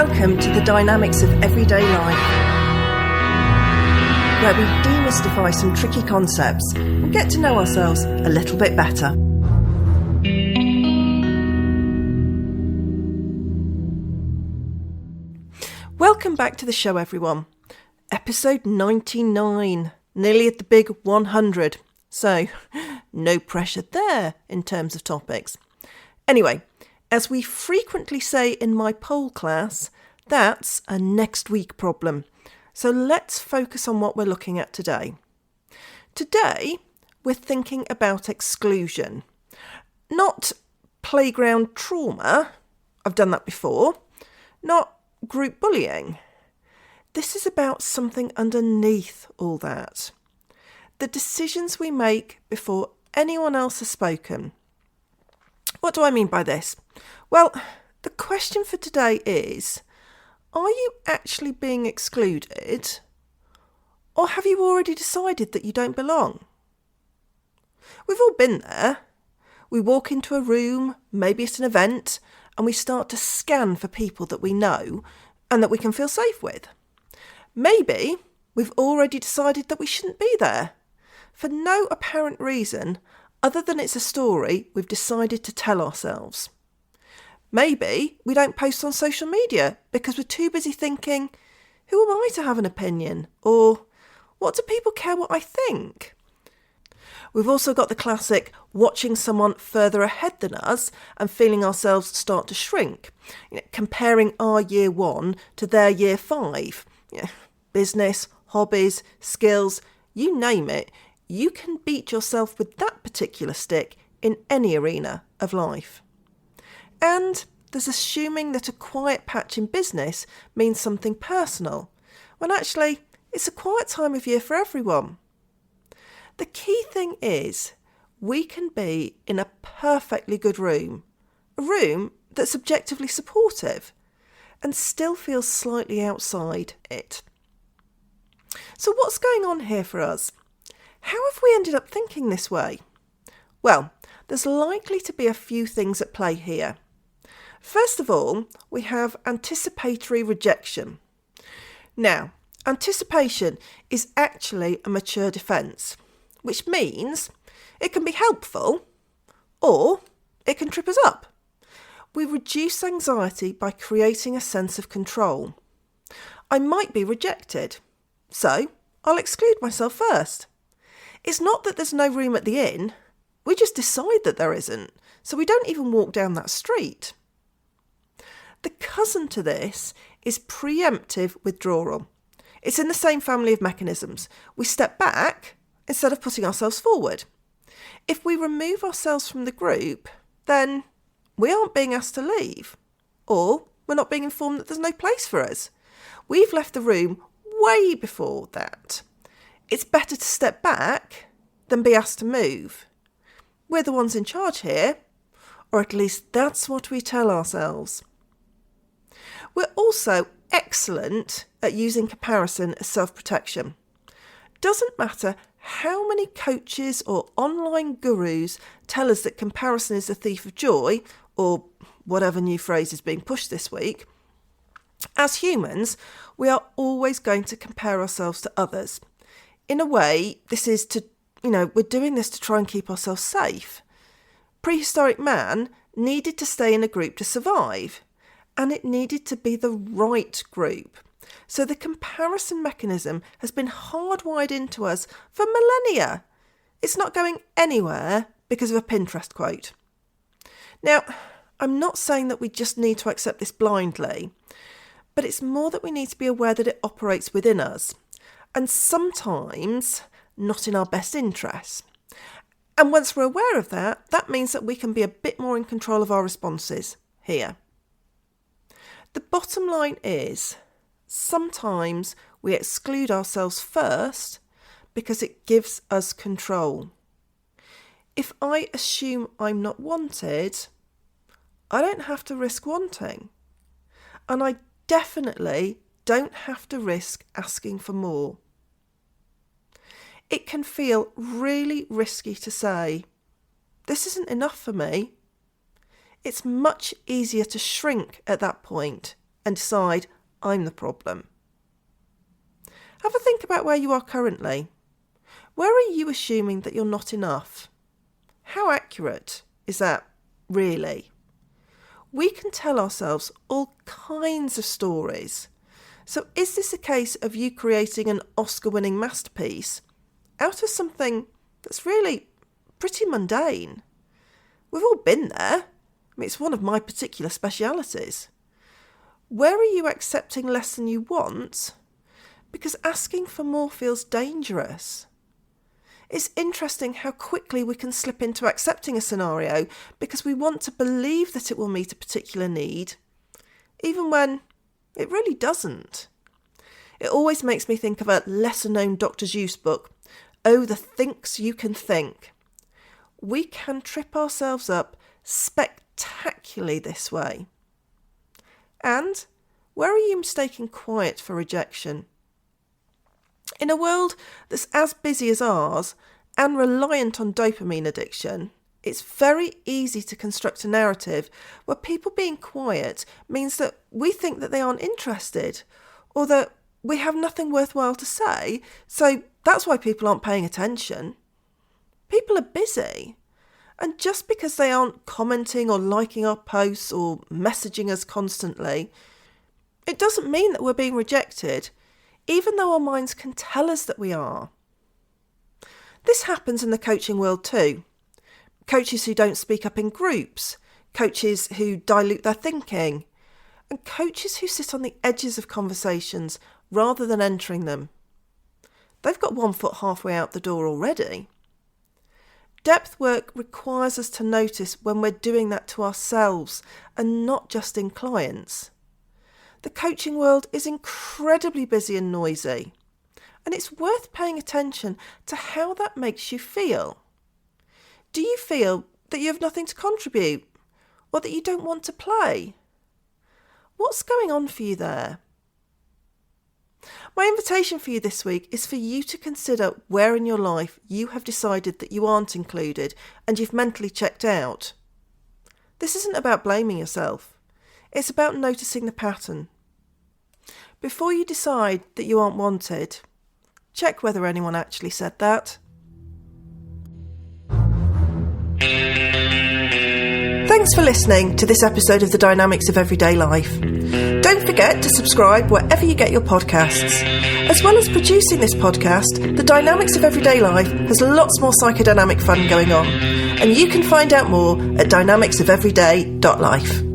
Welcome to the dynamics of everyday life, where we demystify some tricky concepts and get to know ourselves a little bit better. Welcome back to the show, everyone. Episode 99, nearly at the big 100. So, no pressure there in terms of topics. Anyway, as we frequently say in my pole class, that's a next week problem. So let's focus on what we're looking at today. Today, we're thinking about exclusion. Not playground trauma. I've done that before. Not group bullying. This is about something underneath all that. The decisions we make before anyone else has spoken. What do I mean by this? Well, the question for today is, are you actually being excluded? Or have you already decided that you don't belong? We've all been there. We walk into a room, maybe at an event, and we start to scan for people that we know and that we can feel safe with. Maybe we've already decided that we shouldn't be there. For no apparent reason, other than it's a story we've decided to tell ourselves. Maybe we don't post on social media because we're too busy thinking, who am I to have an opinion? Or, what do people care what I think? We've also got the classic watching someone further ahead than us and feeling ourselves start to shrink. Comparing our year 1 to their year 5. Business, hobbies, skills, you name it. You can beat yourself with that particular stick in any arena of life. And there's assuming that a quiet patch in business means something personal, when actually it's a quiet time of year for everyone. The key thing is we can be in a perfectly good room, a room that's objectively supportive, and still feel slightly outside it. So what's going on here for us? How have we ended up thinking this way? Well, there's likely to be a few things at play here. First of all, we have anticipatory rejection. Now, anticipation is actually a mature defence, which means it can be helpful or it can trip us up. We reduce anxiety by creating a sense of control. I might be rejected, so I'll exclude myself first. It's not that there's no room at the inn, we just decide that there isn't, so we don't even walk down that street. The cousin to this is pre-emptive withdrawal. It's in the same family of mechanisms. We step back instead of putting ourselves forward. If we remove ourselves from the group, then we aren't being asked to leave, or we're not being informed that there's no place for us. We've left the room way before that. It's better to step back than be asked to move. We're the ones in charge here, or at least that's what we tell ourselves. We're also excellent at using comparison as self-protection. Doesn't matter how many coaches or online gurus tell us that comparison is the thief of joy, or whatever new phrase is being pushed this week. As humans, we are always going to compare ourselves to others. In a way, we're doing this to try and keep ourselves safe. Prehistoric man needed to stay in a group to survive, and it needed to be the right group. So the comparison mechanism has been hardwired into us for millennia. It's not going anywhere because of a Pinterest quote. Now, I'm not saying that we just need to accept this blindly, but it's more that we need to be aware that it operates within us. And sometimes not in our best interests. And once we're aware of that, that means that we can be a bit more in control of our responses here. The bottom line is, sometimes we exclude ourselves first because it gives us control. If I assume I'm not wanted, I don't have to risk wanting. And I definitely don't have to risk asking for more. It can feel really risky to say, this isn't enough for me. It's much easier to shrink at that point and decide I'm the problem. Have a think about where you are currently. Where are you assuming that you're not enough? How accurate is that really? We can tell ourselves all kinds of stories. So is this a case of you creating an Oscar-winning masterpiece out of something that's really pretty mundane? We've all been there. It's one of my particular specialities. Where are you accepting less than you want? Because asking for more feels dangerous. It's interesting how quickly we can slip into accepting a scenario because we want to believe that it will meet a particular need, even when it really doesn't. It always makes me think of a lesser-known Dr. Seuss book, Oh, the Thinks You Can Think. We can trip ourselves up spectacularly this way. And where are you mistaking quiet for rejection? In a world that's as busy as ours and reliant on dopamine addiction, it's very easy to construct a narrative where people being quiet means that we think that they aren't interested or that we have nothing worthwhile to say, so that's why people aren't paying attention. People are busy, and just because they aren't commenting or liking our posts or messaging us constantly, it doesn't mean that we're being rejected, even though our minds can tell us that we are. This happens in the coaching world too. Coaches who don't speak up in groups, coaches who dilute their thinking, and coaches who sit on the edges of conversations rather than entering them. They've got one foot halfway out the door already. Depth work requires us to notice when we're doing that to ourselves and not just in clients. The coaching world is incredibly busy and noisy, and it's worth paying attention to how that makes you feel. Do you feel that you have nothing to contribute, or that you don't want to play? What's going on for you there? My invitation for you this week is for you to consider where in your life you have decided that you aren't included and you've mentally checked out. This isn't about blaming yourself. It's about noticing the pattern. Before you decide that you aren't wanted, check whether anyone actually said that. Thanks for listening to this episode of The Dynamics of Everyday Life. Don't forget to subscribe wherever you get your podcasts. As well as producing this podcast, The Dynamics of Everyday Life has lots more psychodynamic fun going on, and you can find out more at dynamicsofeveryday.life.